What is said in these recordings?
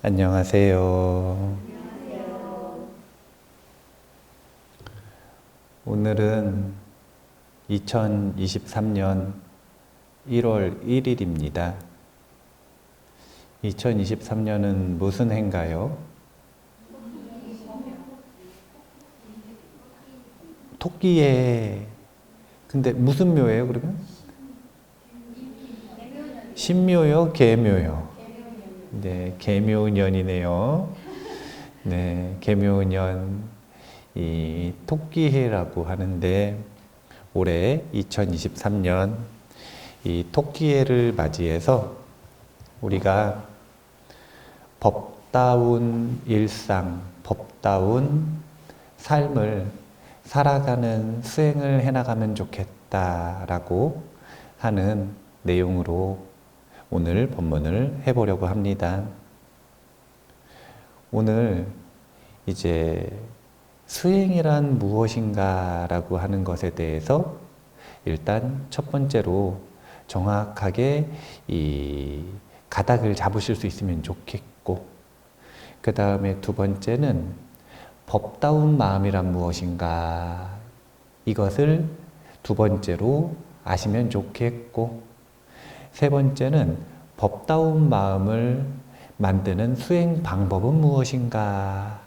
안녕하세요. 오늘은 2023년 1월 1일입니다. 2023년은 무슨 해인가요? 토끼해. 근데 무슨 묘예요, 그러면? 신묘요, 계묘요? 네, 계묘년이네요. 네, 계묘년, 이 토끼해라고 하는데, 올해 2023년 이 토끼해를 맞이해서 우리가 법다운 일상, 법다운 삶을 살아가는 수행을 해나가면 좋겠다라고 하는 내용으로 오늘 본문을 해보려고 합니다. 오늘 이제 수행이란 무엇인가 라고 하는 것에 대해서 일단 첫 번째로 정확하게 이 가닥을 잡으실 수 있으면 좋겠고, 그 다음에 두 번째는 법다운 마음이란 무엇인가, 이것을 두 번째로 아시면 좋겠고, 세 번째는 법다운 마음을 만드는 수행 방법은 무엇인가,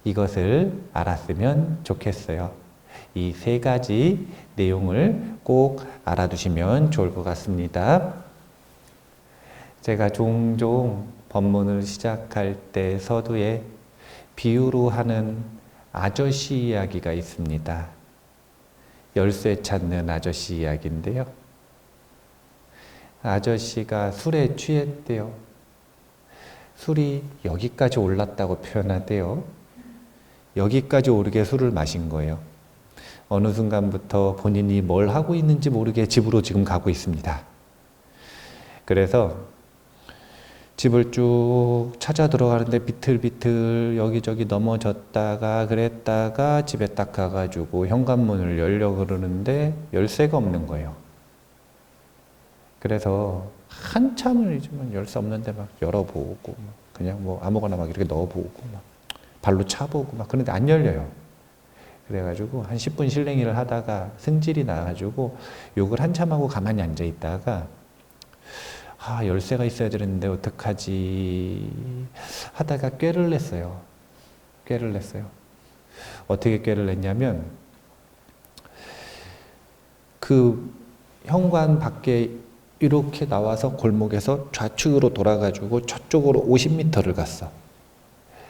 이것을 알았으면 좋겠어요. 이 세 가지 내용을 꼭 알아두시면 좋을 것 같습니다. 제가 종종 법문을 시작할 때 서두에 비유로 하는 아저씨 이야기가 있습니다. 열쇠 찾는 아저씨 이야기인데요. 아저씨가 술에 취했대요. 술이 여기까지 올랐다고 표현하대요. 여기까지 오르게 술을 마신 거예요. 어느 순간부터 본인이 뭘 하고 있는지 모르게 집으로 지금 가고 있습니다. 그래서 집을 쭉 찾아 들어가는데 비틀비틀 여기저기 넘어졌다가 그랬다가 집에 딱 가가지고 현관문을 열려고 그러는데 열쇠가 없는 거예요. 그래서 한참을 열쇠 없는데 막 열어보고 그냥 뭐 아무거나 막 이렇게 넣어보고 막 발로 차보고 막 그런데 안 열려요. 그래가지고 한 10분 실랭이를 하다가 승질이 나가지고 욕을 한참 하고 가만히 앉아 있다가 열쇠가 있어야 되는데 어떡하지 하다가 꾀를 냈어요. 어떻게 꾀를 냈냐면 그 현관 밖에 이렇게 나와서 골목에서 좌측으로 돌아가지고 저쪽으로 50m를 갔어.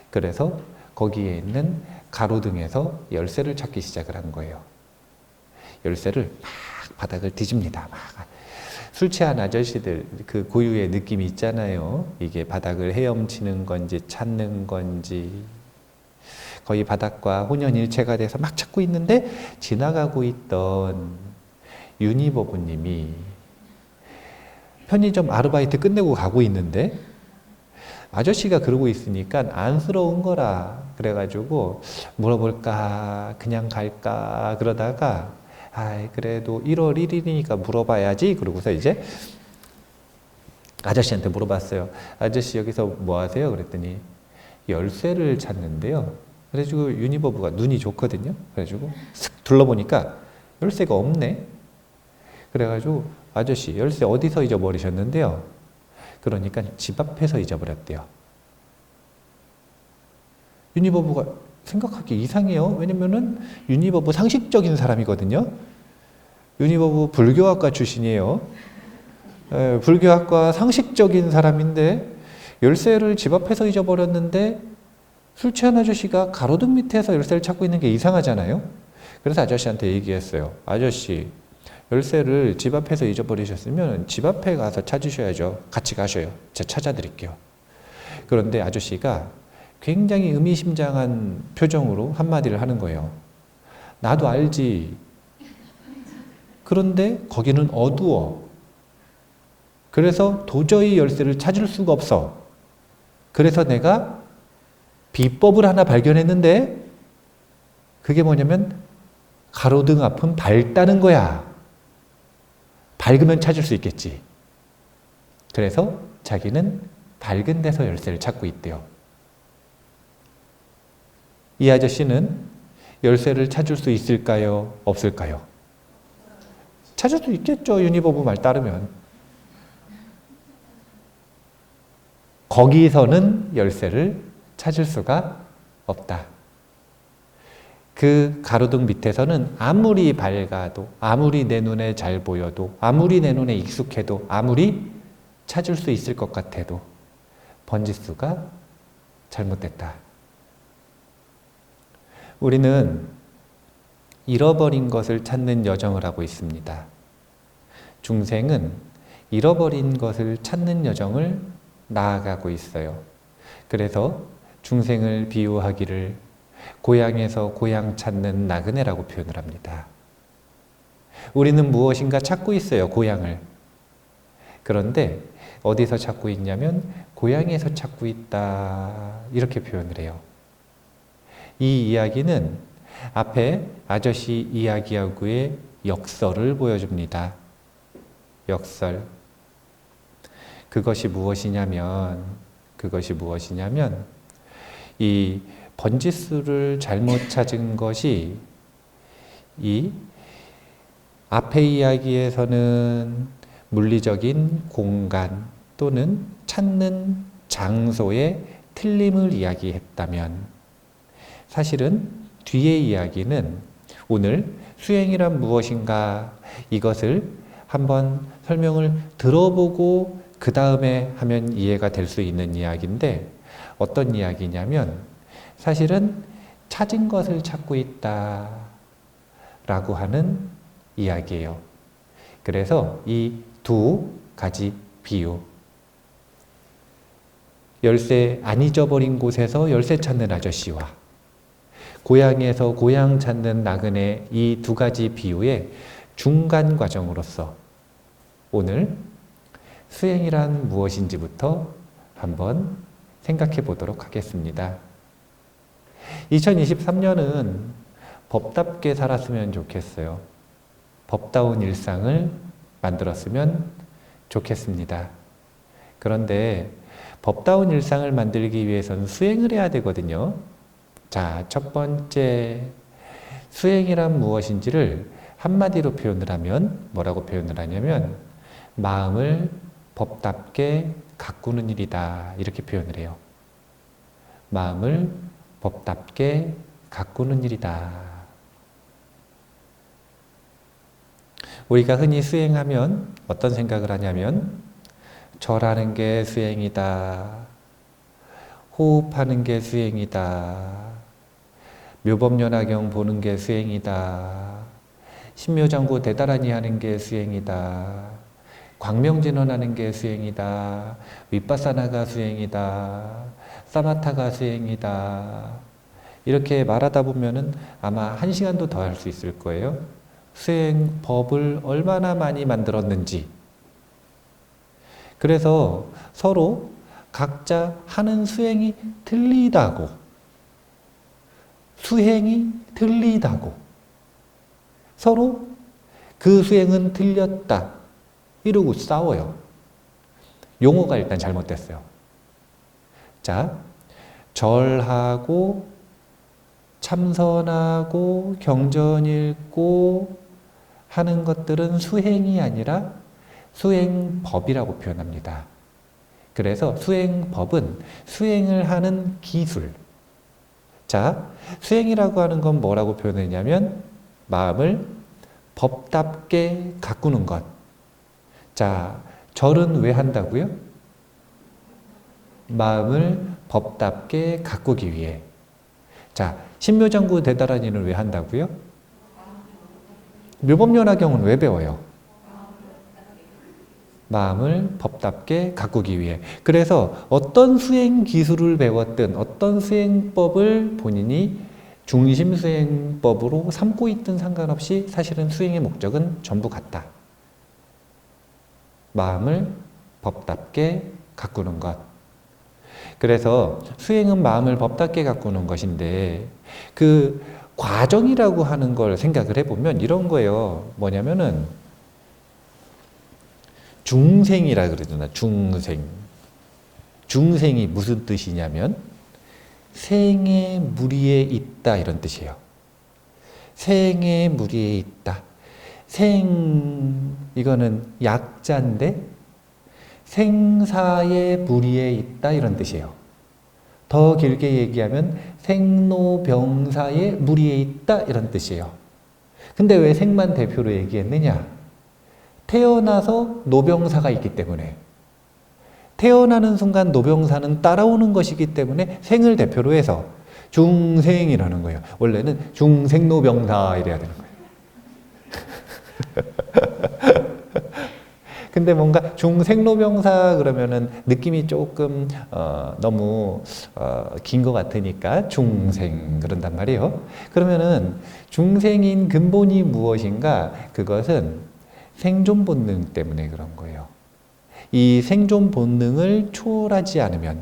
그래서 거기에 있는 가로등에서 열쇠를 찾기 시작을 한 거예요. 열쇠를 막 바닥을 뒤집니다. 막. 술 취한 아저씨들 그 고유의 느낌이 있잖아요. 이게 바닥을 헤엄치는 건지 찾는 건지 거의 바닥과 혼연일체가 돼서 막 찾고 있는데 지나가고 있던 유니버브님이 편의점 아르바이트 끝내고 가고 있는데 아저씨가 그러고 있으니까 안쓰러운 거라 그래가지고 물어볼까 그냥 갈까 그러다가 그래도 1월 1일이니까 물어봐야지 그러고서 이제 아저씨한테 물어봤어요. 아저씨 여기서 뭐 하세요? 그랬더니 열쇠를 찾는데요. 그래가지고 유니버브가 눈이 좋거든요. 그래가지고 슥 둘러보니까 열쇠가 없네. 그래가지고 아저씨 열쇠 어디서 잊어버리셨는데요? 그러니까 집 앞에서 잊어버렸대요. 유니버브가 생각하기 이상해요. 왜냐면은 유니버브 상식적인 사람이거든요. 유니버브 불교학과 출신이에요. 불교학과 상식적인 사람인데 열쇠를 집 앞에서 잊어버렸는데 술 취한 아저씨가 가로등 밑에서 열쇠를 찾고 있는 게 이상하잖아요. 그래서 아저씨한테 얘기했어요. 아저씨 열쇠를 집 앞에서 잊어버리셨으면 집 앞에 가서 찾으셔야죠. 같이 가셔요. 제가 찾아드릴게요. 그런데 아저씨가 굉장히 의미심장한 표정으로 한마디를 하는 거예요. 나도 알지. 그런데 거기는 어두워. 그래서 도저히 열쇠를 찾을 수가 없어. 그래서 내가 비법을 하나 발견했는데 그게 뭐냐면 가로등 앞은 밝다는 거야. 밝으면 찾을 수 있겠지. 그래서 자기는 밝은 데서 열쇠를 찾고 있대요. 이 아저씨는 열쇠를 찾을 수 있을까요? 없을까요? 찾을 수 있겠죠. 유니버브 말 따르면. 거기서는 열쇠를 찾을 수가 없다. 그 가로등 밑에서는 아무리 밝아도, 아무리 내 눈에 잘 보여도, 아무리 내 눈에 익숙해도, 아무리 찾을 수 있을 것 같아도 번지수가 잘못됐다. 우리는 잃어버린 것을 찾는 여정을 하고 있습니다. 중생은 잃어버린 것을 찾는 여정을 나아가고 있어요. 그래서 중생을 비유하기를 고향에서 고향 찾는 나그네라고 표현을 합니다. 우리는 무엇인가 찾고 있어요, 고향을. 그런데 어디서 찾고 있냐면 고향에서 찾고 있다, 이렇게 표현을 해요. 이 이야기는 앞에 아저씨 이야기하고의 역설을 보여줍니다. 역설. 그것이 무엇이냐면 이 번지수를 잘못 찾은 것이 이 앞에 이야기에서는 물리적인 공간 또는 찾는 장소의 틀림을 이야기했다면, 사실은 뒤의 이야기는 오늘 수행이란 무엇인가, 이것을 한번 설명을 들어보고 그 다음에 하면 이해가 될 수 있는 이야기인데, 어떤 이야기냐면 사실은 찾은 것을 찾고 있다 라고 하는 이야기예요. 그래서 이 두 가지 비유, 열쇠 안 잊어버린 곳에서 열쇠 찾는 아저씨와 고향에서 고향 찾는 나그네, 이 두 가지 비유의 중간 과정으로서 오늘 수행이란 무엇인지부터 한번 생각해 보도록 하겠습니다. 2023년은 법답게 살았으면 좋겠어요. 법다운 일상을 만들었으면 좋겠습니다. 그런데 법다운 일상을 만들기 위해서는 수행을 해야 되거든요. 자, 첫 번째, 수행이란 무엇인지를 한마디로 표현을 하면 뭐라고 표현을 하냐면 마음을 법답게 가꾸는 일이다, 이렇게 표현을 해요. 마음을 법답게 가꾸는 일이다. 우리가 흔히 수행하면 어떤 생각을 하냐면 절하는 게 수행이다, 호흡하는 게 수행이다, 묘법연화경 보는 게 수행이다, 신묘장구 대다라니 하는 게 수행이다, 광명진원하는 게 수행이다, 윗바사나가 수행이다, 사마타가 수행이다, 이렇게 말하다 보면은 아마 1시간도 더 할 수 있을 거예요. 수행법을 얼마나 많이 만들었는지. 그래서 서로 각자 하는 수행이 틀리다고, 수행이 틀리다고, 서로 그 수행은 틀렸다 이러고 싸워요. 용어가 일단 잘못됐어요. 자, 절하고 참선하고 경전 읽고 하는 것들은 수행이 아니라 수행법이라고 표현합니다. 그래서 수행법은 수행을 하는 기술. 자, 수행이라고 하는 건 뭐라고 표현했냐면 마음을 법답게 가꾸는 것. 자, 절은 왜 한다고요? 마음을 법답게 가꾸기 위해. 자, 신묘장구 대다라니는 왜 한다고요? 묘법연화경은 왜 배워요? 마음을 법답게 가꾸기 위해. 그래서 어떤 수행 기술을 배웠든 어떤 수행법을 본인이 중심 수행법으로 삼고 있든 상관없이 사실은 수행의 목적은 전부 같다. 마음을 법답게 가꾸는 것. 그래서 수행은 마음을 법답게 가꾸는 것인데 그 과정이라고 하는 걸 생각을 해보면 이런 거예요. 뭐냐면은 중생이라 그러잖아. 중생. 중생이 무슨 뜻이냐면 생의 무리에 있다 이런 뜻이에요. 생의 무리에 있다. 이거는 약자인데 생사의 무리에 있다 이런 뜻이에요. 더 길게 얘기하면 생로병사의 무리에 있다 이런 뜻이에요. 근데 왜 생만 대표로 얘기했느냐? 태어나서 노병사가 있기 때문에, 태어나는 순간 노병사는 따라오는 것이기 때문에 생을 대표로 해서 중생이라는 거예요. 원래는 중생노병사 이래야 되는 거예요. 근데 뭔가 중생로병사 그러면은 느낌이 조금 너무 긴 것 같으니까 중생 그런단 말이에요. 그러면은 중생인 근본이 무엇인가? 그것은 생존 본능 때문에 그런 거예요. 이 생존 본능을 초월하지 않으면,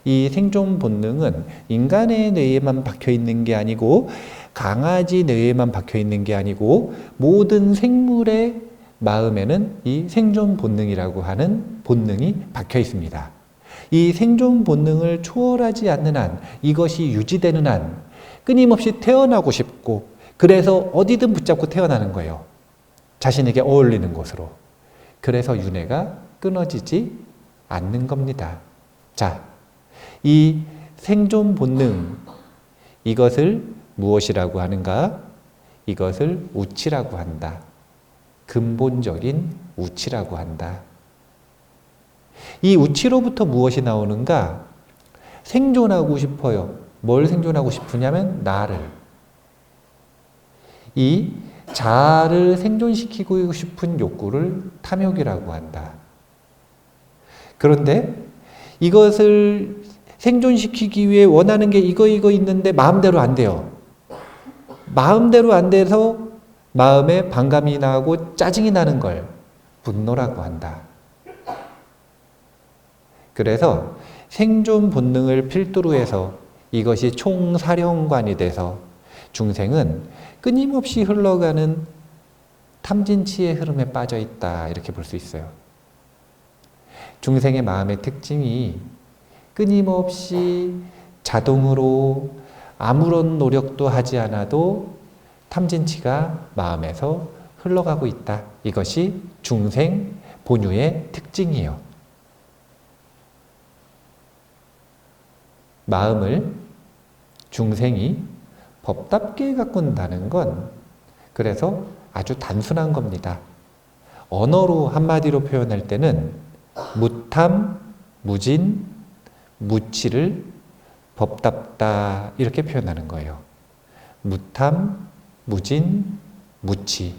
이 생존 본능은 인간의 뇌에만 박혀 있는 게 아니고 강아지 뇌에만 박혀 있는 게 아니고 모든 생물의 마음에는 이 생존 본능이라고 하는 본능이 박혀 있습니다. 이 생존 본능을 초월하지 않는 한, 이것이 유지되는 한 끊임없이 태어나고 싶고, 그래서 어디든 붙잡고 태어나는 거예요. 자신에게 어울리는 곳으로. 그래서 윤회가 끊어지지 않는 겁니다. 자, 이 생존 본능, 이것을 무엇이라고 하는가? 이것을 우치라고 한다. 근본적인 우치라고 한다. 이 우치로부터 무엇이 나오는가? 생존하고 싶어요. 뭘 생존하고 싶으냐면 나를. 이 자아를 생존시키고 싶은 욕구를 탐욕이라고 한다. 그런데 이것을 생존시키기 위해 원하는 게 이거 있는데 마음대로 안 돼요. 마음대로 안 돼서 마음에 반감이 나고 짜증이 나는 걸 분노라고 한다. 그래서 생존 본능을 필두로 해서 이것이 총사령관이 돼서 중생은 끊임없이 흘러가는 탐진치의 흐름에 빠져 있다 이렇게 볼 수 있어요. 중생의 마음의 특징이 끊임없이 자동으로 아무런 노력도 하지 않아도 탐진치가 마음에서 흘러가고 있다. 이것이 중생 본유의 특징이에요. 마음을 중생이 법답게 가꾼다는 건 그래서 아주 단순한 겁니다. 언어로 한마디로 표현할 때는 무탐, 무진, 무치를 법답다 이렇게 표현하는 거예요. 무탐, 무진, 무치.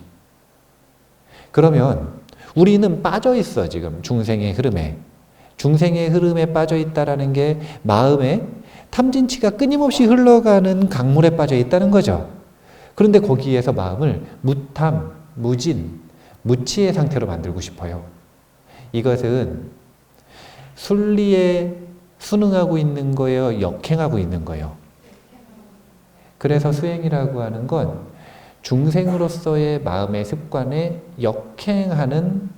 그러면 우리는 빠져 있어 지금 중생의 흐름에. 중생의 흐름에 빠져 있다라는 게 마음에 탐진치가 끊임없이 흘러가는 강물에 빠져 있다는 거죠. 그런데 거기에서 마음을 무탐, 무진, 무치의 상태로 만들고 싶어요. 이것은 순리에 순응하고 있는 거예요? 역행하고 있는 거예요? 그래서 수행이라고 하는 건 중생으로서의 마음의 습관에 역행하는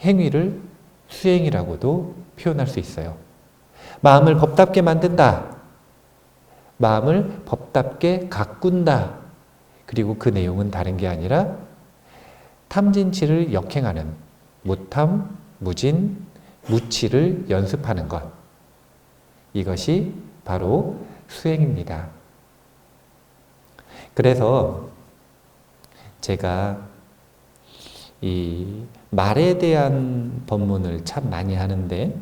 행위를 수행이라고도 표현할 수 있어요. 마음을 법답게 만든다. 마음을 법답게 가꾼다. 그리고 그 내용은 다른 게 아니라 탐진치를 역행하는 무탐, 무진, 무치를 연습하는 것. 이것이 바로 수행입니다. 그래서 제가 이 말에 대한 법문을 참 많이 하는데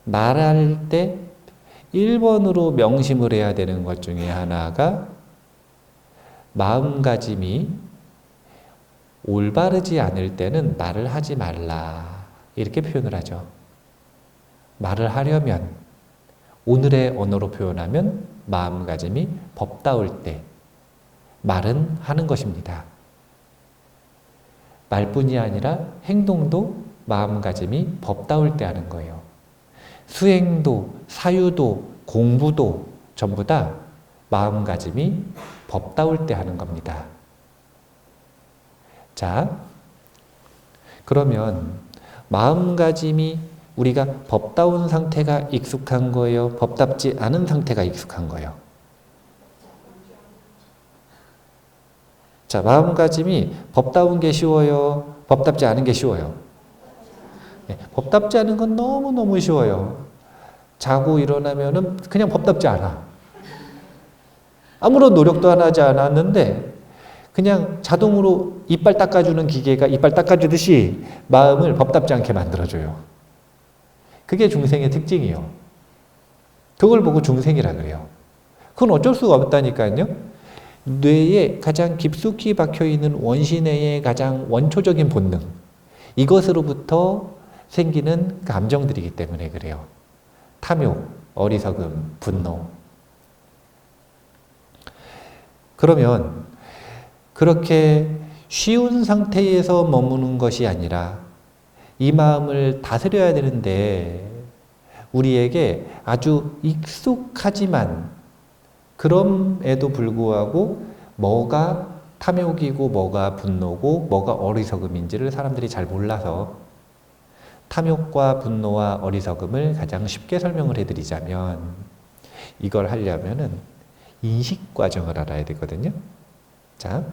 말할 때 1번으로 명심을 해야 되는 것 중에 하나가 마음가짐이 올바르지 않을 때는 말을 하지 말라 이렇게 표현을 하죠. 말을 하려면 오늘의 언어로 표현하면 마음가짐이 법다울 때 말은 하는 것입니다. 말뿐이 아니라 행동도 마음가짐이 법다울 때 하는 거예요. 수행도, 사유도, 공부도 전부 다 마음가짐이 법다울 때 하는 겁니다. 자, 그러면 마음가짐이 우리가 법다운 상태가 익숙한 거예요? 법답지 않은 상태가 익숙한 거예요? 자, 마음가짐이 법다운 게 쉬워요? 법답지 않은 게 쉬워요? 네, 법답지 않은 건 너무너무 쉬워요. 자고 일어나면은 그냥 법답지 않아. 아무런 노력도 안 하지 않았는데 그냥 자동으로 이빨 닦아주는 기계가 이빨 닦아주듯이 마음을 법답지 않게 만들어줘요. 그게 중생의 특징이에요. 그걸 보고 중생이라 그래요. 그건 어쩔 수가 없다니까요. 뇌에 가장 깊숙이 박혀있는 원시뇌의 가장 원초적인 본능, 이것으로부터 생기는 감정들이기 때문에 그래요. 탐욕, 어리석음, 분노. 그러면 그렇게 쉬운 상태에서 머무는 것이 아니라 이 마음을 다스려야 되는데 우리에게 아주 익숙하지만 그럼에도 불구하고 뭐가 탐욕이고 뭐가 분노고 뭐가 어리석음인지를 사람들이 잘 몰라서 탐욕과 분노와 어리석음을 가장 쉽게 설명을 해드리자면 이걸 하려면은 인식 과정을 알아야 되거든요. 자,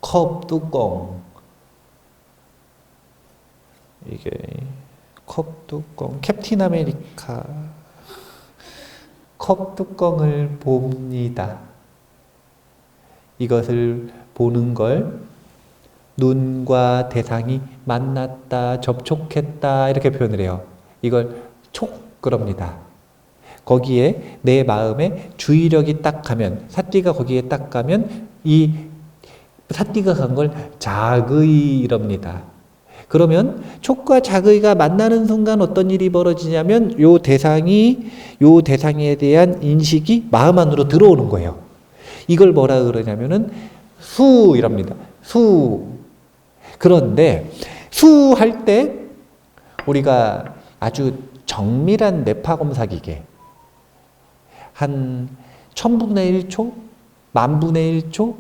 컵 뚜껑, 이게 컵 뚜껑, 캡틴 아메리카 컵 뚜껑을 봅니다. 이것을 보는 걸 눈과 대상이 만났다, 접촉했다 이렇게 표현을 해요. 이걸 촉 그럽니다. 거기에 내 마음에 주의력이 딱 가면, 사띠가 거기에 딱 가면 이 사띠가 간 걸 자의 이럽니다. 그러면 촉과 자의가 만나는 순간 어떤 일이 벌어지냐면 요 대상에 대한 인식이 마음 안으로 들어오는 거예요. 이걸 뭐라 그러냐면은 수 이랍니다. 수. 그런데 수할 때 우리가 아주 정밀한 뇌파 검사 기계 한 1000분의 1초, 10,000분의 1초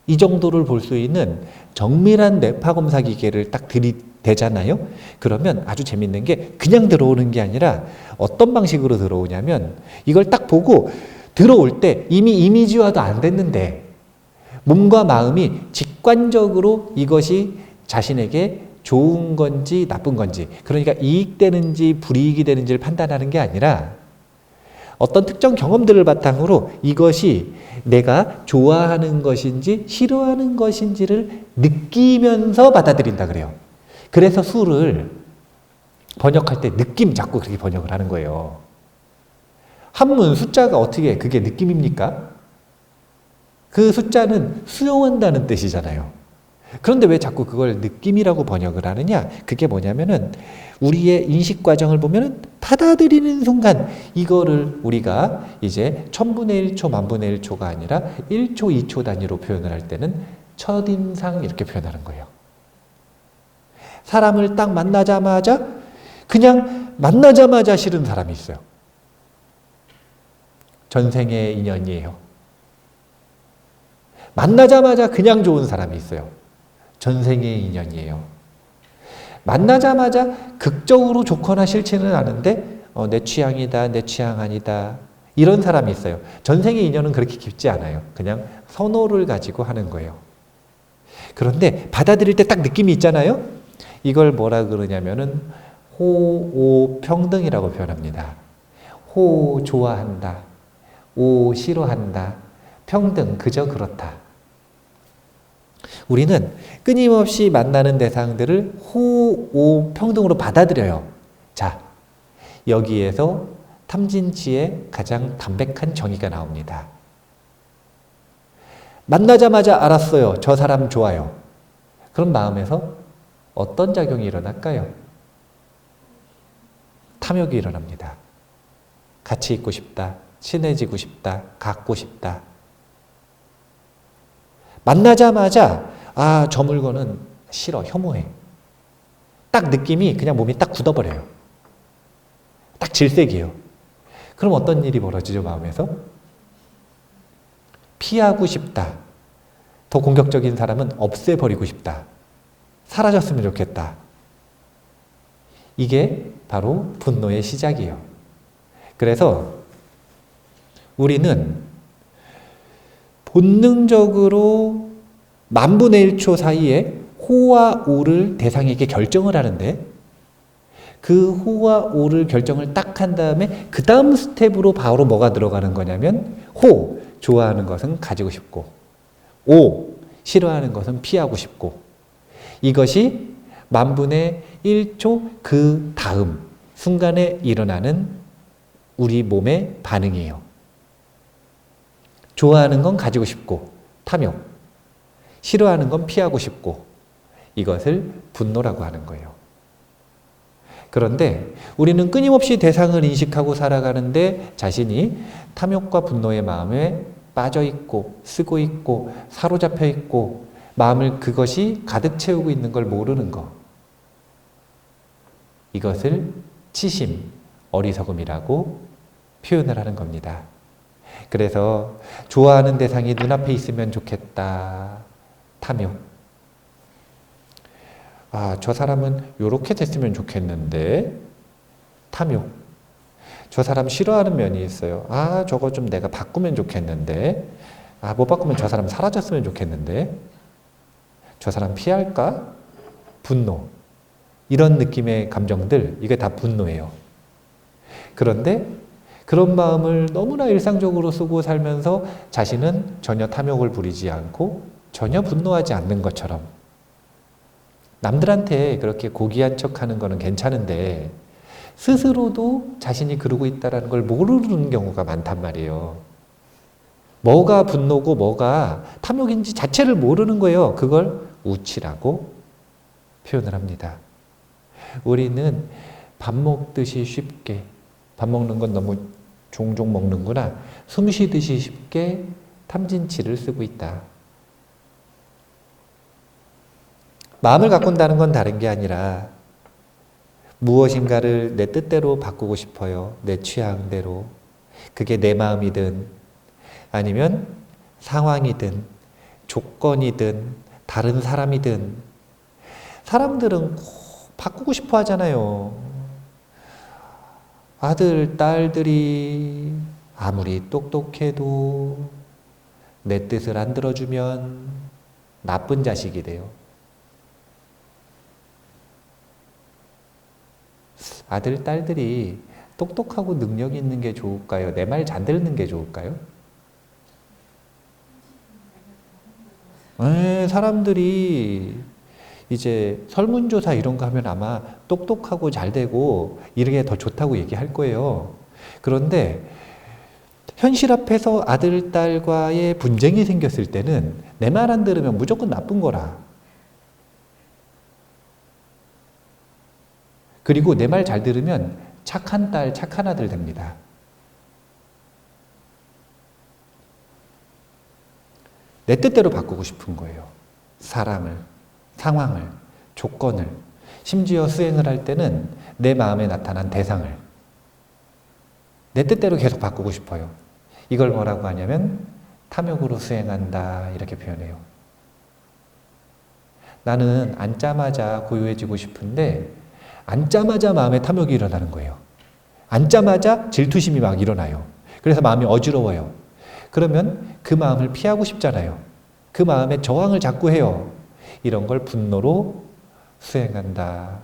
이 정도를 볼 수 있는 정밀한 뇌파 검사 기계를 딱 들이대잖아요. 그러면 아주 재밌는 게 그냥 들어오는 게 아니라 어떤 방식으로 들어오냐면 이걸 딱 보고 들어올 때 이미 이미지화도 안 됐는데 몸과 마음이 직관적으로 이것이 자신에게 좋은 건지 나쁜 건지, 그러니까 이익되는지 불이익이 되는지를 판단하는 게 아니라 어떤 특정 경험들을 바탕으로 이것이 내가 좋아하는 것인지 싫어하는 것인지를 느끼면서 받아들인다 그래요. 그래서 수를 번역할 때 느낌 잡고 그렇게 번역을 하는 거예요. 한문 숫자가 어떻게 그게 느낌입니까? 그 숫자는 수용한다는 뜻이잖아요. 그런데 왜 자꾸 그걸 느낌이라고 번역을 하느냐? 그게 뭐냐면은 우리의 인식 과정을 보면은 받아들이는 순간 이거를 우리가 이제 1000분의 1초, 10,000분의 1초가 아니라 1초, 2초 단위로 표현을 할 때는 첫인상 이렇게 표현하는 거예요. 사람을 딱 만나자마자 그냥 만나자마자 싫은 사람이 있어요. 전생의 인연이에요. 만나자마자 그냥 좋은 사람이 있어요. 전생의 인연이에요. 만나자마자 극적으로 좋거나 싫지는 않은데 내 취향이다, 내 취향 아니다 이런 사람이 있어요. 전생의 인연은 그렇게 깊지 않아요. 그냥 선호를 가지고 하는 거예요. 그런데 받아들일 때 딱 느낌이 있잖아요. 이걸 뭐라 그러냐면은 호오 평등이라고 표현합니다. 호 좋아한다, 오 싫어한다, 평등 그저 그렇다. 우리는 끊임없이 만나는 대상들을 호, 오, 평등으로 받아들여요. 자, 여기에서 탐진치의 가장 담백한 정의가 나옵니다. 만나자마자 알았어요. 저 사람 좋아요. 그럼 마음에서 어떤 작용이 일어날까요? 탐욕이 일어납니다. 같이 있고 싶다, 친해지고 싶다, 갖고 싶다. 만나자마자 저 물건은 싫어, 혐오해. 딱 느낌이 그냥 몸이 딱 굳어버려요. 딱 질색이에요. 그럼 어떤 일이 벌어지죠, 마음에서? 피하고 싶다. 더 공격적인 사람은 없애버리고 싶다. 사라졌으면 좋겠다. 이게 바로 분노의 시작이에요. 그래서 우리는 본능적으로 만분의 1초 사이에 호와 오를 대상에게 결정을 하는데 그 호와 오를 결정을 딱 한 다음에 그 다음 스텝으로 바로 뭐가 들어가는 거냐면 호, 좋아하는 것은 가지고 싶고 오, 싫어하는 것은 피하고 싶고 이것이 만분의 1초 그 다음 순간에 일어나는 우리 몸의 반응이에요. 좋아하는 건 가지고 싶고 탐욕, 싫어하는 건 피하고 싶고 이것을 분노라고 하는 거예요. 그런데 우리는 끊임없이 대상을 인식하고 살아가는데 자신이 탐욕과 분노의 마음에 빠져 있고 쓰고 있고 사로잡혀 있고 마음을 그것이 가득 채우고 있는 걸 모르는 것. 이것을 치심, 어리석음이라고 표현을 하는 겁니다. 그래서 좋아하는 대상이 눈앞에 있으면 좋겠다. 탐욕. 아, 저 사람은 이렇게 됐으면 좋겠는데 탐욕. 저 사람 싫어하는 면이 있어요. 아, 저거 좀 내가 바꾸면 좋겠는데 아, 못 바꾸면 저 사람 사라졌으면 좋겠는데 저 사람 피할까? 분노. 이런 느낌의 감정들, 이게 다 분노예요. 그런데 그런 마음을 너무나 일상적으로 쓰고 살면서 자신은 전혀 탐욕을 부리지 않고 전혀 분노하지 않는 것처럼 남들한테 그렇게 고귀한 척하는 거는 괜찮은데 스스로도 자신이 그러고 있다는 걸 모르는 경우가 많단 말이에요. 뭐가 분노고 뭐가 탐욕인지 자체를 모르는 거예요. 그걸 우치라고 표현을 합니다. 우리는 밥 먹듯이 쉽게, 밥 먹는 건 너무 종종 먹는구나. 숨 쉬듯이 쉽게 탐진치를 쓰고 있다. 마음을 가꾼다는 건 다른 게 아니라 무엇인가를 내 뜻대로 바꾸고 싶어요. 내 취향대로. 그게 내 마음이든 아니면 상황이든 조건이든 다른 사람이든 사람들은 꼭 바꾸고 싶어 하잖아요. 아들, 딸들이 아무리 똑똑해도 내 뜻을 안 들어주면 나쁜 자식이 돼요. 아들, 딸들이 똑똑하고 능력 있는 게 좋을까요? 내 말 잘 듣는 게 좋을까요? 사람들이 이제 설문조사 이런 거 하면 아마 똑똑하고 잘 되고 이런 게 더 좋다고 얘기할 거예요. 그런데 현실 앞에서 아들, 딸과의 분쟁이 생겼을 때는 내 말 안 들으면 무조건 나쁜 거라. 그리고 내 말 잘 들으면 착한 딸, 착한 아들 됩니다. 내 뜻대로 바꾸고 싶은 거예요. 사람을, 상황을, 조건을, 심지어 수행을 할 때는 내 마음에 나타난 대상을 내 뜻대로 계속 바꾸고 싶어요. 이걸 뭐라고 하냐면 탐욕으로 수행한다 이렇게 표현해요. 나는 앉자마자 고요해지고 싶은데 앉자마자 마음에 탐욕이 일어나는 거예요. 앉자마자 질투심이 막 일어나요. 그래서 마음이 어지러워요. 그러면 그 마음을 피하고 싶잖아요. 그 마음의 저항을 자꾸 해요. 이런 걸 분노로 수행한다.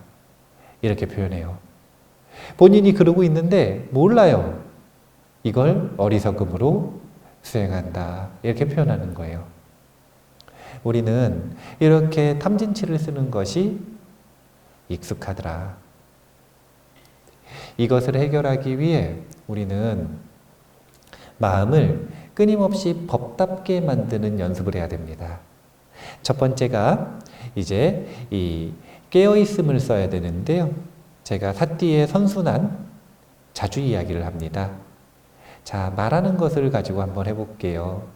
이렇게 표현해요. 본인이 그러고 있는데 몰라요. 이걸 어리석음으로 수행한다. 이렇게 표현하는 거예요. 우리는 이렇게 탐진치를 쓰는 것이 익숙하더라. 이것을 해결하기 위해 우리는 마음을 끊임없이 법답게 만드는 연습을 해야 됩니다. 첫 번째가 이제 이 깨어있음을 써야 되는데요. 제가 사띠의 선순환 자주 이야기를 합니다. 자, 말하는 것을 가지고 한번 해볼게요.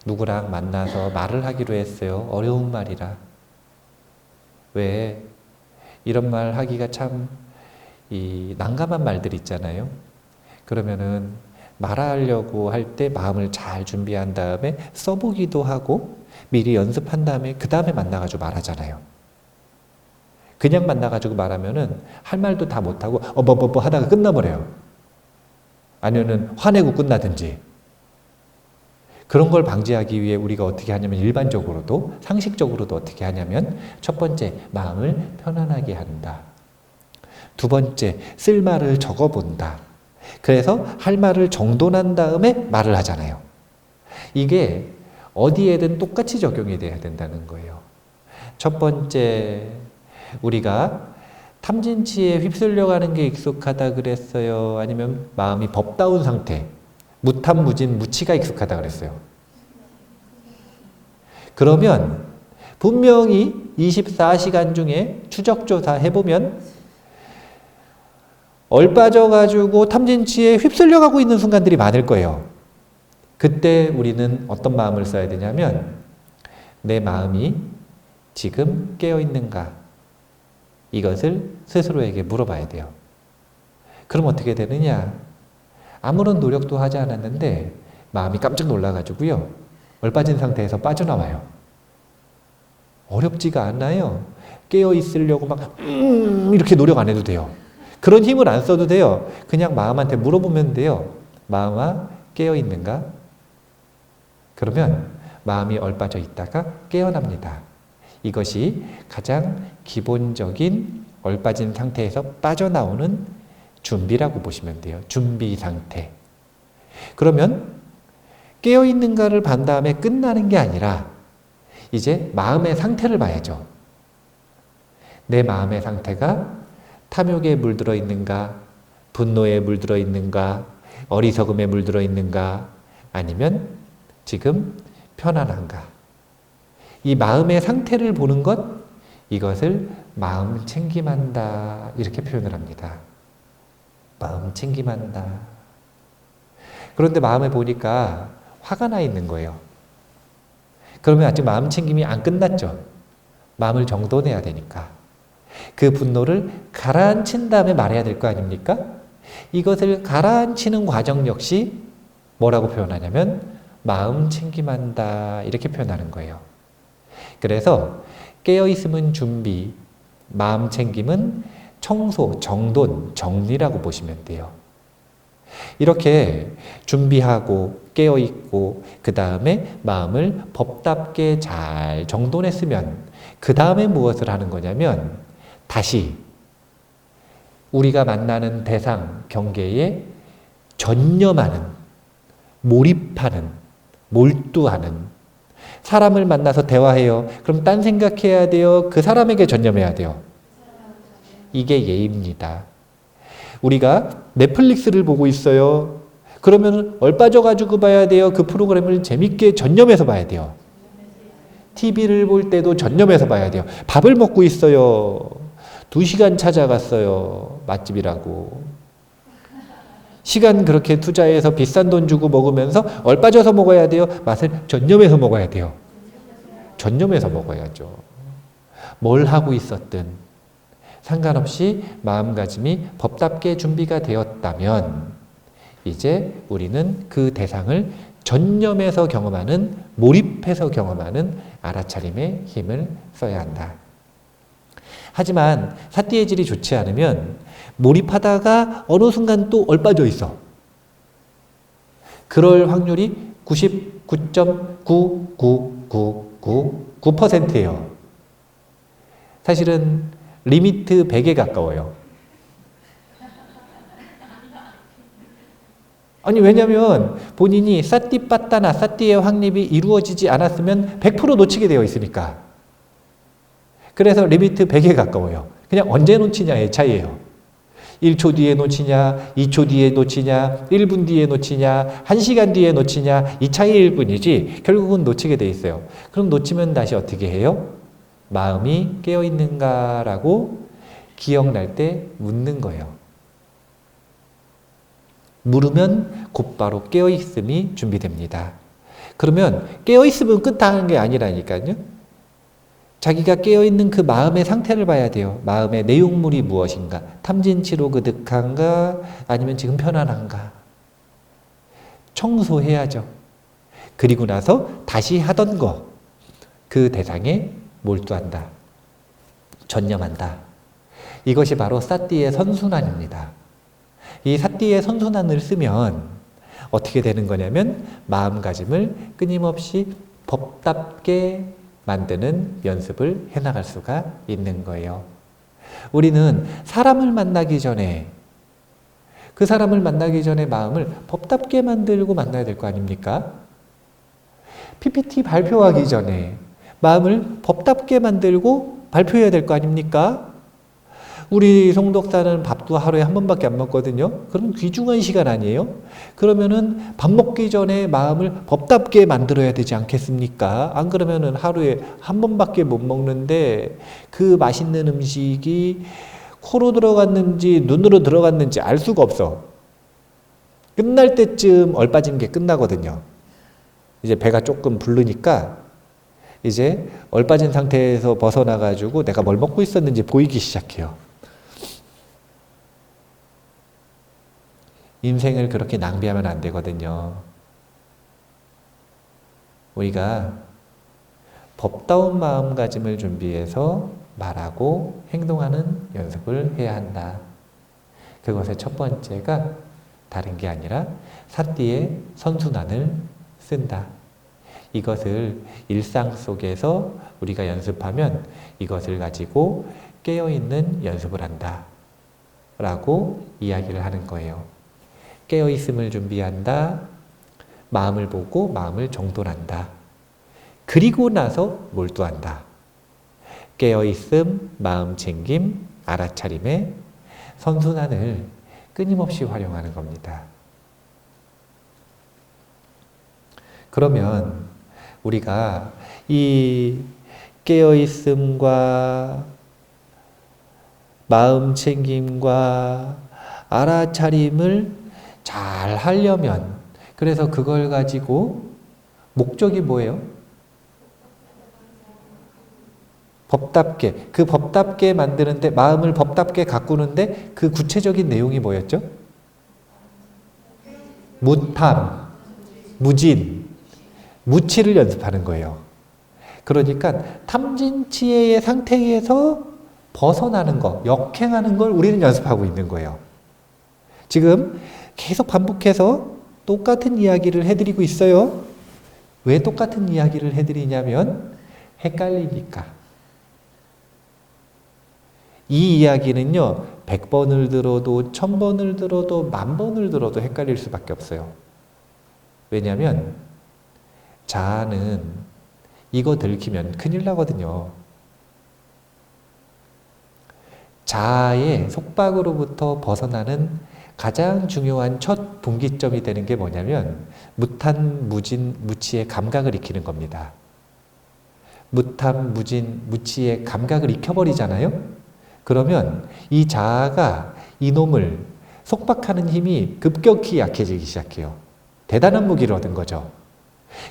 누구랑 만나서 말을 하기로 했어요. 어려운 말이라. 왜 이런 말 하기가 참 난감한 말들 있잖아요. 그러면은 말하려고 할 때 마음을 잘 준비한 다음에 써보기도 하고 미리 연습한 다음에 그 다음에 만나가지고 말하잖아요. 그냥 만나가지고 말하면은 할 말도 다 못하고 어버버버 하다가 끝나버려요. 아니면은 화내고 끝나든지. 그런 걸 방지하기 위해 우리가 어떻게 하냐면 일반적으로도 상식적으로도 어떻게 하냐면 첫 번째, 마음을 편안하게 한다. 두 번째, 쓸 말을 적어본다. 그래서 할 말을 정돈한 다음에 말을 하잖아요. 이게 어디에든 똑같이 적용이 돼야 된다는 거예요. 첫 번째, 우리가 탐진치에 휩쓸려가는 게 익숙하다 그랬어요? 아니면 마음이 법다운 상태, 무탐무진, 무치가 익숙하다 그랬어요? 그러면 분명히 24시간 중에 추적조사 해보면 얼빠져가지고 탐진치에 휩쓸려가고 있는 순간들이 많을 거예요. 그때 우리는 어떤 마음을 써야 되냐면 내 마음이 지금 깨어있는가? 이것을 스스로에게 물어봐야 돼요. 그럼 어떻게 되느냐? 아무런 노력도 하지 않았는데 마음이 깜짝 놀라가지고요. 얼빠진 상태에서 빠져나와요. 어렵지가 않아요. 깨어있으려고 막 이렇게 노력 안 해도 돼요. 그런 힘을 안 써도 돼요. 그냥 마음한테 물어보면 돼요. 마음아, 깨어있는가? 그러면 마음이 얼빠져 있다가 깨어납니다. 이것이 가장 기본적인 얼빠진 상태에서 빠져나오는 준비라고 보시면 돼요. 준비 상태. 그러면 깨어있는가를 본 다음에 끝나는 게 아니라 이제 마음의 상태를 봐야죠. 내 마음의 상태가 탐욕에 물들어 있는가, 분노에 물들어 있는가, 어리석음에 물들어 있는가, 아니면 지금 편안한가. 이 마음의 상태를 보는 것, 이것을 마음 챙김한다 이렇게 표현을 합니다. 마음 챙김한다. 그런데 마음에 보니까 화가 나 있는 거예요. 그러면 아직 마음 챙김이 안 끝났죠. 마음을 정돈해야 되니까. 그 분노를 가라앉힌 다음에 말해야 될 거 아닙니까? 이것을 가라앉히는 과정 역시 뭐라고 표현하냐면 마음 챙김한다 이렇게 표현하는 거예요. 그래서 깨어있음은 준비, 마음 챙김은 청소, 정돈, 정리라고 보시면 돼요. 이렇게 준비하고 깨어있고 그 다음에 마음을 법답게 잘 정돈했으면 그 다음에 무엇을 하는 거냐면 다시 우리가 만나는 대상, 경계에 전념하는, 몰입하는, 몰두하는 사람을 만나서 대화해요. 그럼 딴 생각해야 돼요? 그 사람에게 전념해야 돼요? 이게 예입니다. 우리가 넷플릭스를 보고 있어요. 그러면 얼빠져가지고 봐야 돼요? 그 프로그램을 재밌게 전념해서 봐야 돼요? TV를 볼 때도 전념해서 봐야 돼요. 밥을 먹고 있어요. 2시간 찾아갔어요. 맛집이라고. 시간 그렇게 투자해서 비싼 돈 주고 먹으면서 얼빠져서 먹어야 돼요? 맛을 전념해서 먹어야 돼요? 전념해서 먹어야죠. 뭘 하고 있었든 상관없이 마음가짐이 법답게 준비가 되었다면 이제 우리는 그 대상을 전념해서 경험하는, 몰입해서 경험하는 알아차림의 힘을 써야 한다. 하지만 사띠의 질이 좋지 않으면 몰입하다가 어느 순간 또 얼빠져 있어. 그럴 확률이 99.99999%예요. 사실은 리미트 100에 가까워요. 아니 왜냐면 본인이 사띠빠따나 사띠의 확립이 이루어지지 않았으면 100% 놓치게 되어 있으니까. 그래서 리미트 100에 가까워요. 그냥 언제 놓치냐의 차이예요. 1초 뒤에 놓치냐, 2초 뒤에 놓치냐, 1분 뒤에 놓치냐, 1시간 뒤에 놓치냐 이 차이일 뿐이지 결국은 놓치게 돼 있어요. 그럼 놓치면 다시 어떻게 해요? 마음이 깨어있는가라고 기억날 때 묻는 거예요. 물으면 곧바로 깨어있음이 준비됩니다. 그러면 깨어있음은 끝나는 게 아니라니까요. 자기가 깨어있는 그 마음의 상태를 봐야 돼요. 마음의 내용물이 무엇인가? 탐진치로 그득한가? 아니면 지금 편안한가? 청소해야죠. 그리고 나서 다시 하던 거, 그 대상에 몰두한다. 전념한다. 이것이 바로 사띠의 선순환입니다. 이 사띠의 선순환을 쓰면 어떻게 되는 거냐면 마음가짐을 끊임없이 법답게 만드는 연습을 해나갈 수가 있는 거예요. 우리는 사람을 만나기 전에 그 사람을 만나기 전에 마음을 법답게 만들고 만나야 될 거 아닙니까? PPT 발표하기 전에 마음을 법답게 만들고 발표해야 될 거 아닙니까? 우리 송독사는 밥도 하루에 한 번밖에 안 먹거든요. 그럼 귀중한 시간 아니에요? 그러면은 밥 먹기 전에 마음을 법답게 만들어야 되지 않겠습니까? 안 그러면은 하루에 한 번밖에 못 먹는데 그 맛있는 음식이 코로 들어갔는지 눈으로 들어갔는지 알 수가 없어. 끝날 때쯤 얼빠진 게 끝나거든요. 이제 배가 조금 부르니까 이제 얼빠진 상태에서 벗어나가지고 내가 뭘 먹고 있었는지 보이기 시작해요. 인생을 그렇게 낭비하면 안 되거든요. 우리가 법다운 마음가짐을 준비해서 말하고 행동하는 연습을 해야 한다. 그것의 첫 번째가 다른 게 아니라 사띠의 선순환을 쓴다. 이것을 일상 속에서 우리가 연습하면 이것을 가지고 깨어있는 연습을 한다. 라고 이야기를 하는 거예요. 깨어있음을 준비한다. 마음을 보고 마음을 정돈한다. 그리고 나서 몰두한다. 깨어있음, 마음챙김, 알아차림의 선순환을 끊임없이 활용하는 겁니다. 그러면 우리가 이 깨어있음과 마음챙김과 알아차림을 잘 하려면, 그래서 그걸 가지고 목적이 뭐예요? 법답게, 그 법답게 만드는데, 마음을 법답게 가꾸는데 그 구체적인 내용이 뭐였죠? 무탐, 무진, 무치를 연습하는 거예요. 그러니까 탐진치의 상태에서 벗어나는 거, 역행하는 걸 우리는 연습하고 있는 거예요. 지금 계속 반복해서 똑같은 이야기를 해드리고 있어요. 왜 똑같은 이야기를 해드리냐면 헷갈리니까. 이 이야기는요, 100번을 들어도 1000번을 들어도 10,000번을 들어도 헷갈릴 수밖에 없어요. 왜냐하면 자아는 이거 들키면 큰일 나거든요. 자아의 속박으로부터 벗어나는 가장 중요한 첫 분기점이 되는 게 뭐냐면 무탄, 무진, 무치의 감각을 익히는 겁니다. 무탄, 무진, 무치의 감각을 익혀버리잖아요? 그러면 이 자아가 이놈을 속박하는 힘이 급격히 약해지기 시작해요. 대단한 무기를 얻은 거죠.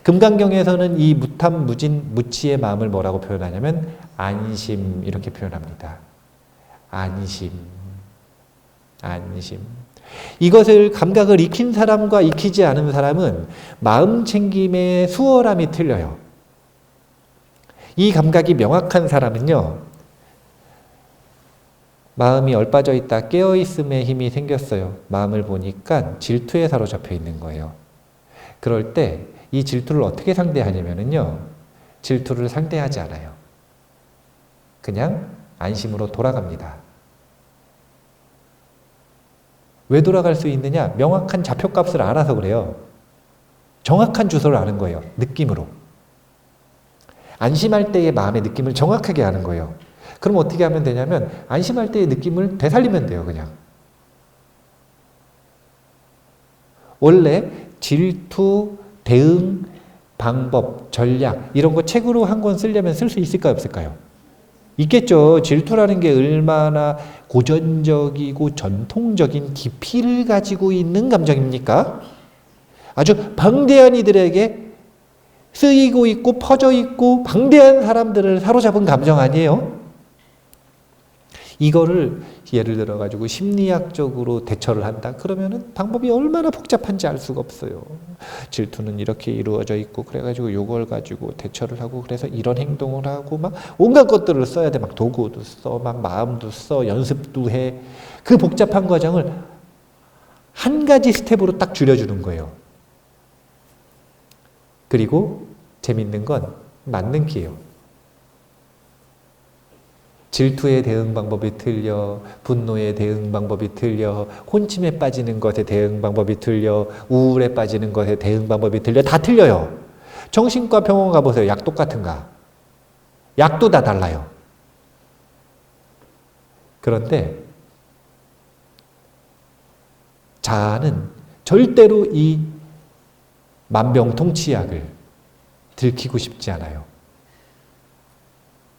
금강경에서는 이 무탐, 무진, 무치의 마음을 뭐라고 표현하냐면 안심 이렇게 표현합니다. 안심, 안심. 이것을 감각을 익힌 사람과 익히지 않은 사람은 마음 챙김의 수월함이 틀려요. 이 감각이 명확한 사람은요, 마음이 얼빠져 있다 깨어있음의 힘이 생겼어요. 마음을 보니까 질투에 사로잡혀 있는 거예요. 그럴 때 이 질투를 어떻게 상대하냐면요, 질투를 상대하지 않아요. 그냥 안심으로 돌아갑니다. 왜 돌아갈 수 있느냐? 명확한 좌표값을 알아서 그래요. 정확한 주소를 아는 거예요. 느낌으로. 안심할 때의 마음의 느낌을 정확하게 아는 거예요. 그럼 어떻게 하면 되냐면 안심할 때의 느낌을 되살리면 돼요. 그냥. 원래 질투, 대응, 방법, 전략 이런 거 책으로 한 권 쓰려면 쓸 수 있을까요? 없을까요? 있겠죠. 질투라는 게 얼마나 고전적이고 전통적인 깊이를 가지고 있는 감정입니까? 아주 방대한 이들에게 쓰이고 있고 퍼져 있고 방대한 사람들을 사로잡은 감정 아니에요? 이거를 예를 들어 가지고 심리학적으로 대처를 한다. 그러면은 방법이 얼마나 복잡한지 알 수가 없어요. 질투는 이렇게 이루어져 있고 그래가지고 요걸 가지고 대처를 하고 그래서 이런 행동을 하고 막 온갖 것들을 써야 돼. 막 도구도 써, 막 마음도 써, 연습도 해. 그 복잡한 과정을 한 가지 스텝으로 딱 줄여주는 거예요. 그리고 재밌는 건 맞는 기예요. 질투에 대응 방법이 틀려, 분노에 대응 방법이 틀려, 혼침에 빠지는 것에 대응 방법이 틀려, 우울에 빠지는 것에 대응 방법이 틀려. 다 틀려요. 정신과 병원 가보세요. 약 똑같은가? 약도 다 달라요. 그런데 자아는 절대로 이 만병통치약을 들키고 싶지 않아요.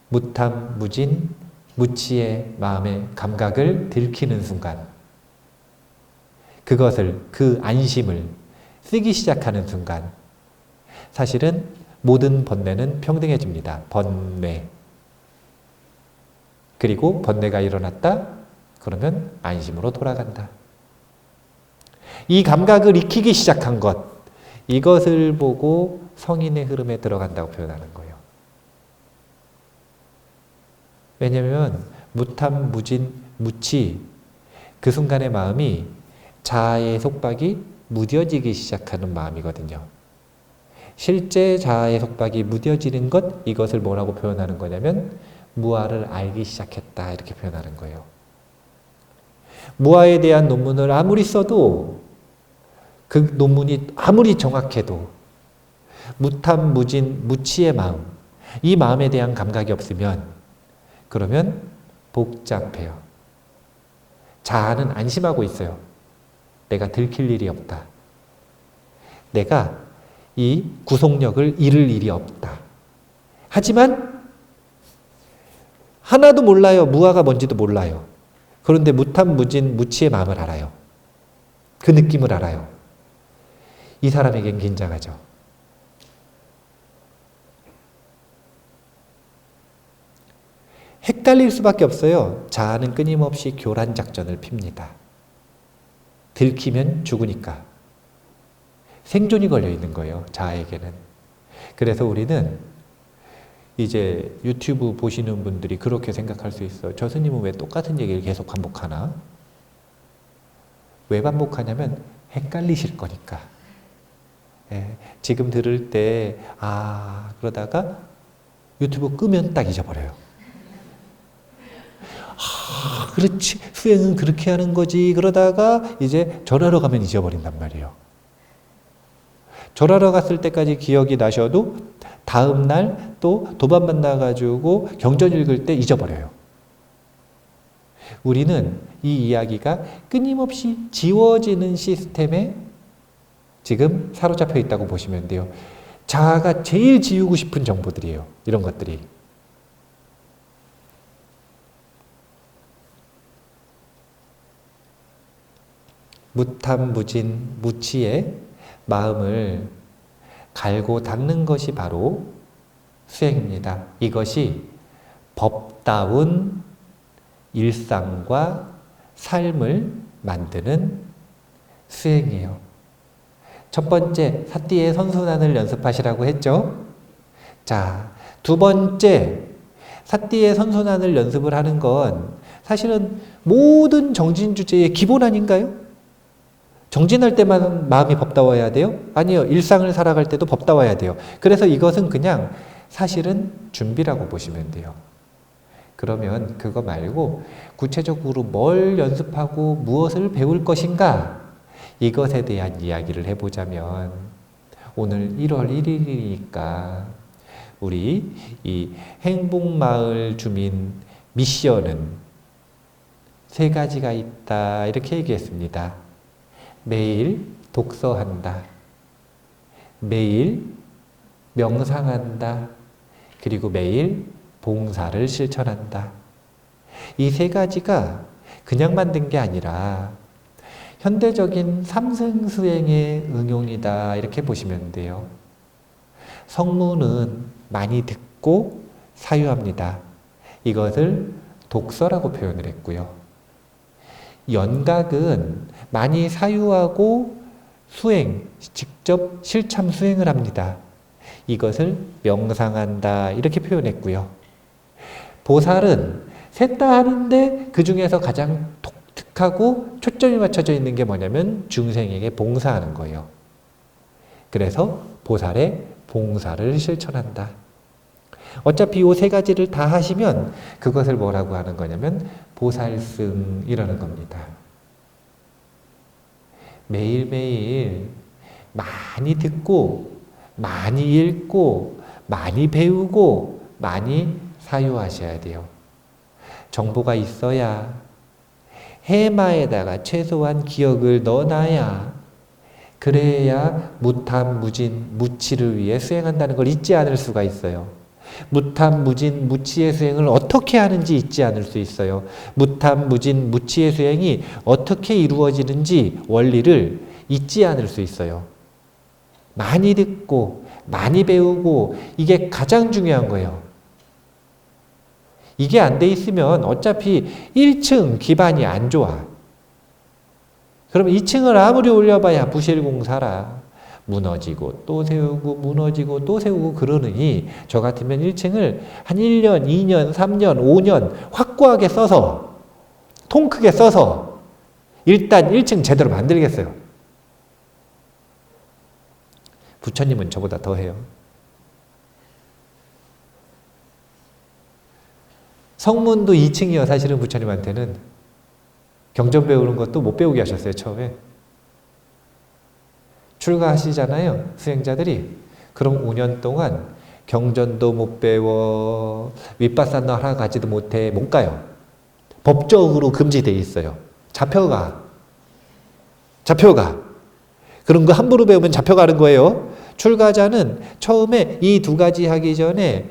무탐, 무진, 무치의 마음의 감각을 들키는 순간, 그것을, 그 안심을 쓰기 시작하는 순간, 사실은 모든 번뇌는 평등해집니다. 번뇌. 그리고 번뇌가 일어났다? 그러면 안심으로 돌아간다. 이 감각을 익히기 시작한 것, 이것을 보고 성인의 흐름에 들어간다고 표현하는 거예요. 왜냐하면 무탐, 무진, 무치, 그 순간의 마음이 자아의 속박이 무뎌지기 시작하는 마음이거든요. 실제 자아의 속박이 무뎌지는 것, 이것을 뭐라고 표현하는 거냐면 무아를 알기 시작했다, 이렇게 표현하는 거예요. 무아에 대한 논문을 아무리 써도, 그 논문이 아무리 정확해도 무탐, 무진, 무치의 마음, 이 마음에 대한 감각이 없으면 그러면 복잡해요. 자아는 안심하고 있어요. 내가 들킬 일이 없다. 내가 이 구속력을 잃을 일이 없다. 하지만 하나도 몰라요. 무아가 뭔지도 몰라요. 그런데 무탐, 무진, 무치의 마음을 알아요. 그 느낌을 알아요. 이 사람에겐 긴장하죠. 헷갈릴 수밖에 없어요. 자아는 끊임없이 교란 작전을 핍니다. 들키면 죽으니까. 생존이 걸려 있는 거예요. 자아에게는. 그래서 우리는 이제 유튜브 보시는 분들이 그렇게 생각할 수 있어요. 저 스님은 왜 똑같은 얘기를 계속 반복하나? 왜 반복하냐면 헷갈리실 거니까. 예, 지금 들을 때 그러다가 유튜브 끄면 딱 잊어버려요. 그렇지, 수행은 그렇게 하는 거지. 그러다가 이제 절하러 가면 잊어버린단 말이에요. 절하러 갔을 때까지 기억이 나셔도 다음 날 또 도반 만나가지고 경전 읽을 때 잊어버려요. 우리는 이 이야기가 끊임없이 지워지는 시스템에 지금 사로잡혀 있다고 보시면 돼요. 자아가 제일 지우고 싶은 정보들이에요. 이런 것들이. 무탐, 무진, 무치의 마음을 갈고 닦는 것이 바로 수행입니다. 이것이 법다운 일상과 삶을 만드는 수행이에요. 첫 번째, 사띠의 선순환을 연습하시라고 했죠. 자, 두 번째, 사띠의 선순환을 연습을 하는 건 사실은 모든 정진 주제의 기본 아닌가요? 정진할 때만 마음이 법다워야 돼요? 아니요. 일상을 살아갈 때도 법다워야 돼요. 그래서 이것은 그냥 사실은 준비라고 보시면 돼요. 그러면 그거 말고 구체적으로 뭘 연습하고 무엇을 배울 것인가? 이것에 대한 이야기를 해보자면 오늘 1월 1일이니까 우리 이 행복마을 주민 미션은 3가지가 있다. 이렇게 얘기했습니다. 매일 독서한다. 매일 명상한다. 그리고 매일 봉사를 실천한다. 이 3가지가 그냥 만든 게 아니라 현대적인 삼승수행의 응용이다. 이렇게 보시면 돼요. 성문은 많이 듣고 사유합니다. 이것을 독서라고 표현을 했고요. 연각은 많이 사유하고 수행, 직접 실참 수행을 합니다. 이것을 명상한다 이렇게 표현했고요. 보살은 셋 다 하는데 그 중에서 가장 독특하고 초점이 맞춰져 있는 게 뭐냐면 중생에게 봉사하는 거예요. 그래서 보살의 봉사를 실천한다. 어차피 이 세 가지를 다 하시면 그것을 뭐라고 하는 거냐면 보살승이라는 겁니다. 매일매일 많이 듣고 많이 읽고 많이 배우고 많이 사유하셔야 돼요. 정보가 있어야 해마에다가 최소한 기억을 넣어놔야 그래야 무탐, 무진, 무치를 위해 수행한다는 걸 잊지 않을 수가 있어요. 무탐, 무진, 무치의 수행을 어떻게 하는지 잊지 않을 수 있어요. 무탐, 무진, 무치의 수행이 어떻게 이루어지는지 원리를 잊지 않을 수 있어요. 많이 듣고 많이 배우고 이게 가장 중요한 거예요. 이게 안 돼 있으면 어차피 1층 기반이 안 좋아. 그러면 2층을 아무리 올려봐야 부실공사라. 무너지고 또 세우고 무너지고 또 세우고 그러느니 저 같으면 1층을 한 1년, 2년, 3년, 5년 확고하게 써서 통 크게 써서 일단 1층 제대로 만들겠어요. 부처님은 저보다 더 해요. 성문도 2층이요. 사실은 부처님한테는 경전 배우는 것도 못 배우게 하셨어요. 처음에 출가하시잖아요. 수행자들이. 그럼 5년 동안 경전도 못 배워 윗바사나 하나 가지도 못해. 못 가요. 법적으로 금지되어 있어요. 잡혀가. 그런 거 함부로 배우면 잡혀가는 거예요. 출가자는 처음에 이 두 가지 하기 전에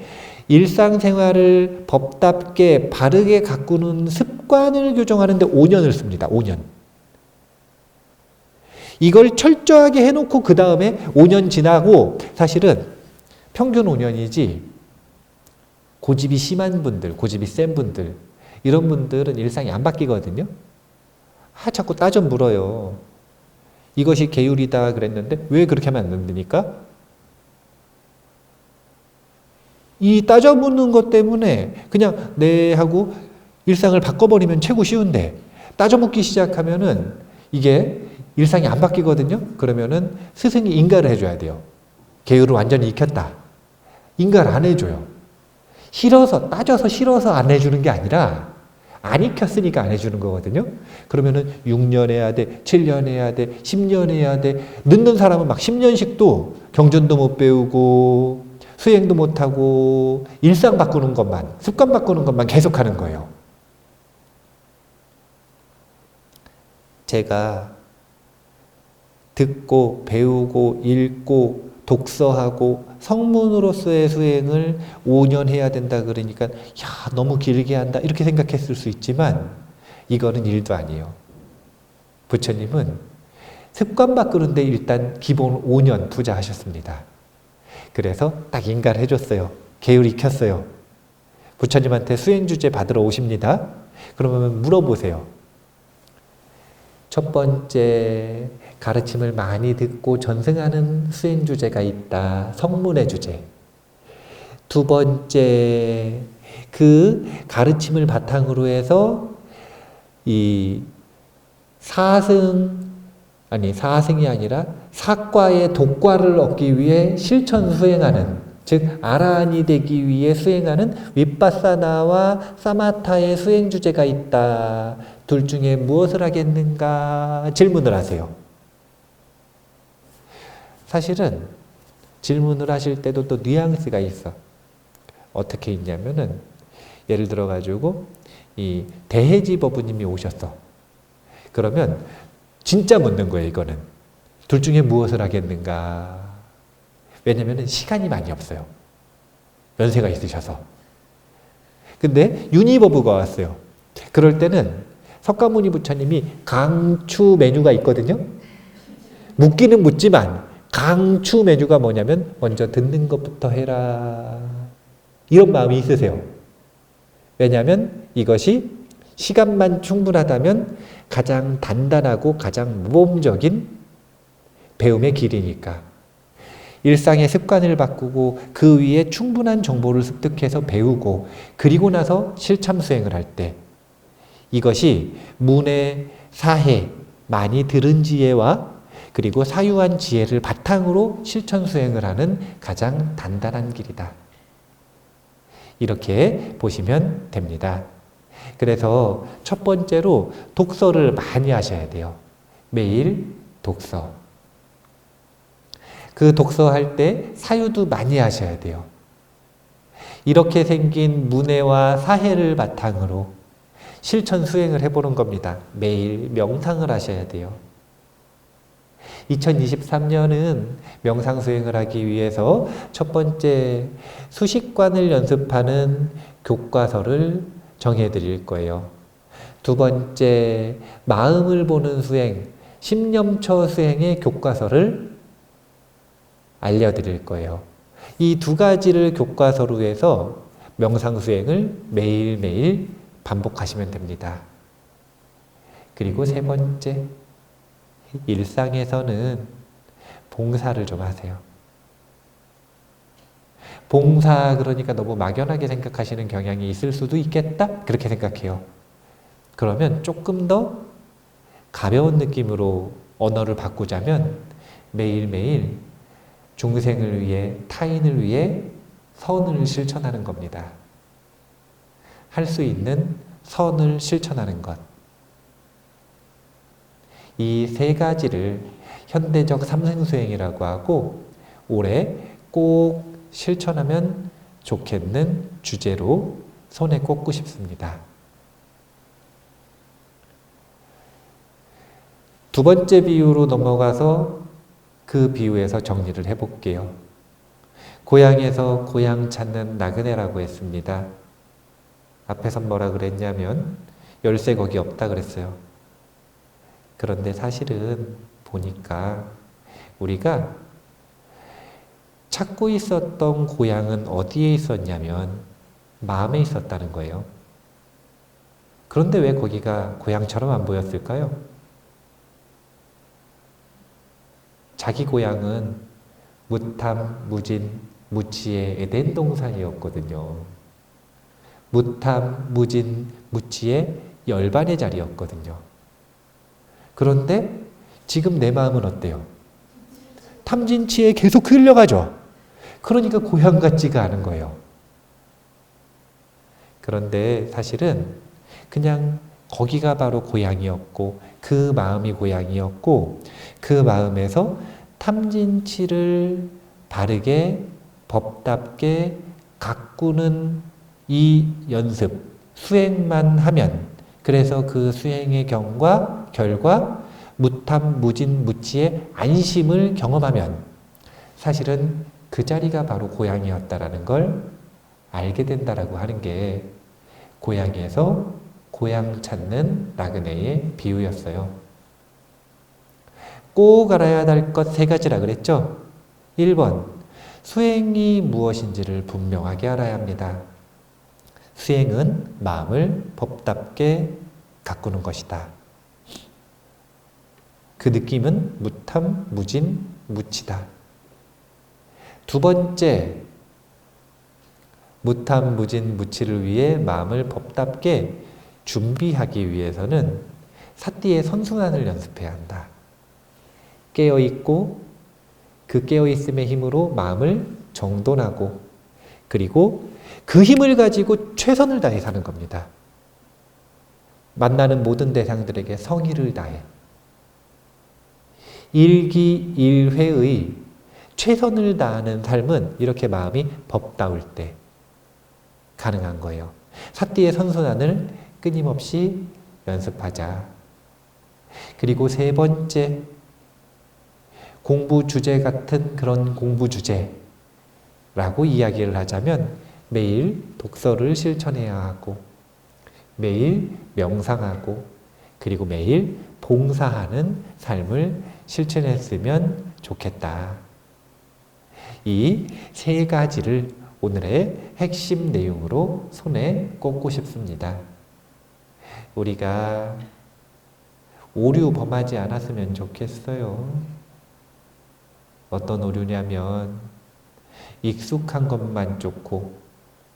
일상생활을 법답게 바르게 가꾸는 습관을 교정하는데 5년을 씁니다. 5년. 이걸 철저하게 해놓고 그 다음에 5년 지나고 사실은 평균 5년이지 고집이 심한 분들, 고집이 센 분들 이런 분들은 일상이 안 바뀌거든요. 자꾸 따져 물어요. 이것이 계율이다 그랬는데 왜 그렇게 하면 안 됩니까? 이 따져 묻는 것 때문에 그냥 네 하고 일상을 바꿔버리면 최고 쉬운데 따져 묻기 시작하면은 이게 일상이 안 바뀌거든요. 그러면은 스승이 인가를 해줘야 돼요. 계율을 완전히 익혔다. 인가를 안 해줘요. 싫어서 따져서 싫어서 안 해주는 게 아니라 안 익혔으니까 안 해주는 거거든요. 그러면은 6년 해야 돼, 7년 해야 돼, 10년 해야 돼. 늦는 사람은 막 10년씩도 경전도 못 배우고 수행도 못하고 일상 바꾸는 것만, 습관 바꾸는 것만 계속하는 거예요. 제가 듣고 배우고 읽고 독서하고 성문으로서의 수행을 5년 해야 된다 그러니까 야 너무 길게 한다 이렇게 생각했을 수 있지만 이거는 일도 아니에요. 부처님은 습관 바꾸는데 일단 기본 5년 투자하셨습니다. 그래서 딱 인가를 해줬어요. 계율 익혔어요. 부처님한테 수행주제 받으러 오십니다. 그러면 물어보세요. 첫 번째, 가르침을 많이 듣고 전승하는 수행주제가 있다. 성문의 주제. 두 번째, 그 가르침을 바탕으로 해서 이 사승이 아니라 사과의 독과를 얻기 위해 실천 수행하는, 즉 아라한이 되기 위해 수행하는 윗바사나와 사마타의 수행 주제가 있다. 둘 중에 무엇을 하겠는가 질문을 하세요. 사실은 질문을 하실 때도 또 뉘앙스가 있어. 어떻게 있냐면은 예를 들어 가지고 이 대해지 법부님이 오셨어. 그러면 진짜 묻는 거예요. 이거는 둘 중에 무엇을 하겠는가. 왜냐하면 시간이 많이 없어요. 연세가 있으셔서. 근데 윤희법부가 왔어요. 그럴 때는 석가모니 부처님이 강추 메뉴가 있거든요. 묻기는 묻지만 강추 메뉴가 뭐냐면 먼저 듣는 것부터 해라. 이런 마음이 있으세요. 왜냐하면 이것이 시간만 충분하다면 가장 단단하고 가장 모범적인 배움의 길이니까. 일상의 습관을 바꾸고 그 위에 충분한 정보를 습득해서 배우고 그리고 나서 실참 수행을 할 때 이것이 문해, 사해, 많이 들은 지혜와 그리고 사유한 지혜를 바탕으로 실천 수행을 하는 가장 단단한 길이다. 이렇게 보시면 됩니다. 그래서 첫 번째로 독서를 많이 하셔야 돼요. 매일 독서. 그 독서할 때 사유도 많이 하셔야 돼요. 이렇게 생긴 문해와 사해를 바탕으로 실천 수행을 해보는 겁니다. 매일 명상을 하셔야 돼요. 2023년은 명상 수행을 하기 위해서 첫 번째 수식관을 연습하는 교과서를 정해드릴 거예요. 두 번째 마음을 보는 수행, 심념처 수행의 교과서를 알려드릴 거예요. 이 두 가지를 교과서로 해서 명상 수행을 매일매일 반복하시면 됩니다. 그리고 세 번째, 일상에서는 봉사를 좀 하세요. 봉사 그러니까 너무 막연하게 생각하시는 경향이 있을 수도 있겠다? 그렇게 생각해요. 그러면 조금 더 가벼운 느낌으로 언어를 바꾸자면 매일매일 중생을 위해, 타인을 위해 선을 실천하는 겁니다. 할 수 있는 선을 실천하는 것. 이 세 가지를 현대적 삼생수행이라고 하고 올해 꼭 실천하면 좋겠는 주제로 손에 꼽고 싶습니다. 두 번째 비유로 넘어가서 그 비유에서 정리를 해볼게요. 고향에서 고향 찾는 나그네라고 했습니다. 앞에서 뭐라 그랬냐면 열쇠 거기 없다 그랬어요. 그런데 사실은 보니까 우리가 찾고 있었던 고향은 어디에 있었냐면 마음에 있었다는 거예요. 그런데 왜 거기가 고향처럼 안 보였을까요? 자기 고향은 무탐, 무진, 무치의 에덴 동산이었거든요. 무탐, 무진, 무치의 열반의 자리였거든요. 그런데 지금 내 마음은 어때요? 탐진치에 계속 흘려가죠. 그러니까 고향 같지가 않은 거예요. 그런데 사실은 그냥 거기가 바로 고향이었고 그 마음이 고향이었고 그 마음에서 탐진치를 바르게 법답게 가꾸는 이 연습, 수행만 하면 그래서 그 수행의 결과 무탐, 무진, 무치의 안심을 경험하면 사실은 그 자리가 바로 고향이었다라는 걸 알게 된다라고 하는 게 고향에서 고향 찾는 나그네의 비유였어요. 꼭 알아야 할 것 세 가지라 그랬죠? 1번, 수행이 무엇인지를 분명하게 알아야 합니다. 수행은 마음을 법답게 가꾸는 것이다. 그 느낌은 무탐, 무진, 무치다. 두 번째, 무탐, 무진, 무치를 위해 마음을 법답게 준비하기 위해서는 사띠의 선순환을 연습해야 한다. 깨어있고 그 깨어있음의 힘으로 마음을 정돈하고 그리고 그 힘을 가지고 최선을 다해 사는 겁니다. 만나는 모든 대상들에게 성의를 다해 일기일회의 최선을 다하는 삶은 이렇게 마음이 법다울 때 가능한 거예요. 사띠의 선순환을 끊임없이 연습하자. 그리고 세 번째, 공부 주제 같은 그런 공부 주제라고 이야기를 하자면 매일 독서를 실천해야 하고 매일 명상하고 그리고 매일 봉사하는 삶을 실천했으면 좋겠다. 이 세 가지를 오늘의 핵심 내용으로 손에 꼽고 싶습니다. 우리가 오류 범하지 않았으면 좋겠어요. 어떤 오류냐면 익숙한 것만 좋고,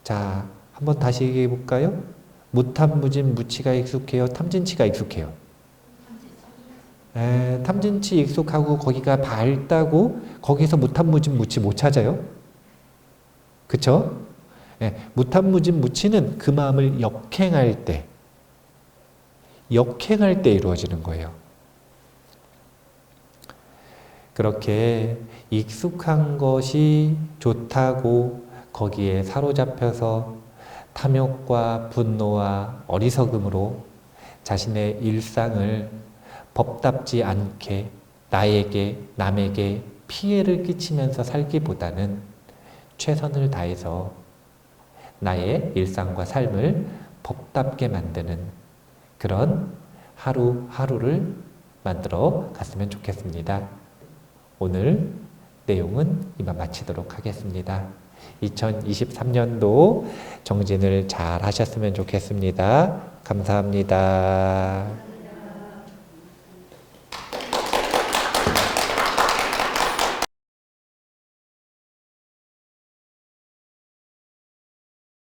자, 한번 다시 얘기해 볼까요? 무탐무진 무치가 익숙해요? 탐진치가 익숙해요? 탐진치 익숙하고 거기가 밝다고 거기서 무탐무진 무치 못 찾아요? 그쵸? 무탐무진 무치는 그 마음을 역행할 때 이루어지는 거예요. 그렇게 익숙한 것이 좋다고 거기에 사로잡혀서 탐욕과 분노와 어리석음으로 자신의 일상을 법답지 않게 나에게, 남에게 피해를 끼치면서 살기보다는 최선을 다해서 나의 일상과 삶을 법답게 만드는 그런 하루하루를 만들어 갔으면 좋겠습니다. 오늘 내용은 이만 마치도록 하겠습니다. 2023년도 정진을 잘 하셨으면 좋겠습니다. 감사합니다.